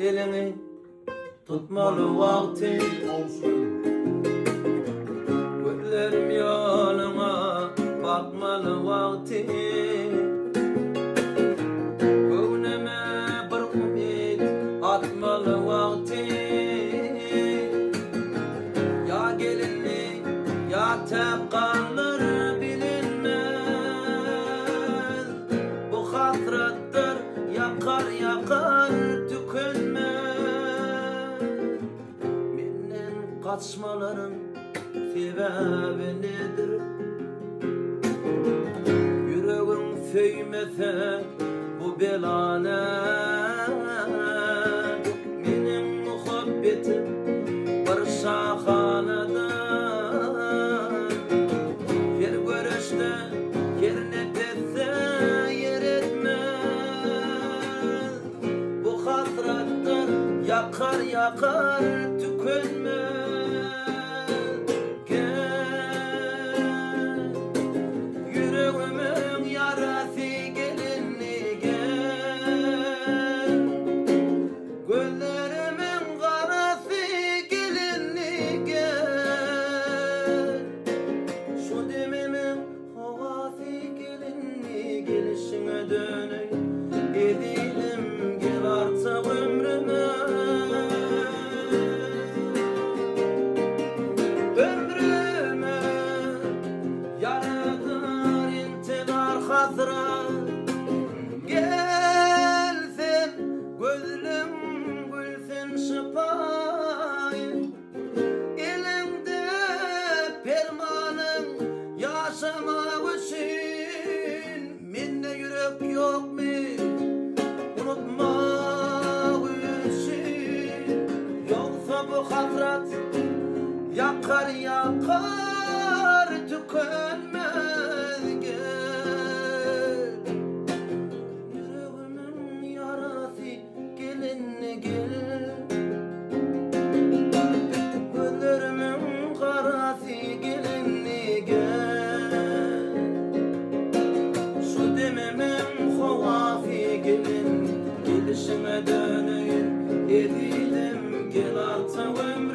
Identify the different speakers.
Speaker 1: elini tutmalı vakti. Gözlerim yoluna bakmalı vakti. Göğneme bir umut atmalı vakti. Ya gelinlik ya tepkanlar bilinmez. Bu hasrettir yakar yakar tükenmez. Menden kaçmaların sebebi nedir? Yüreğim söymese bu belana. Benim muhabbetim bir şahanadan. Her görüşte her nefeste yer etmez. Bu hasrettir yakar yakar tükenmez. Gel yüreğimin yarası gelinli gel. Gözlerimin karası gelinli gel. Şu demimin havası gelinli gelişine döneyim. Edelim gel artık ömrüme. Ömrüme yaradır intihar hasret. Gelsin gözlüm gülsün şıpayı. Elinde permanın yaşamak için. Mende yürek yok mu unutmak için? Yoksa bu hasret yakar yakar tükenmez. Gel yüreğimin yarası gelinli gel. Gözlerimin karası gelinli gel. Şu demimin havası gelin gelişime döneyim. Edelim gel artık ömrüme.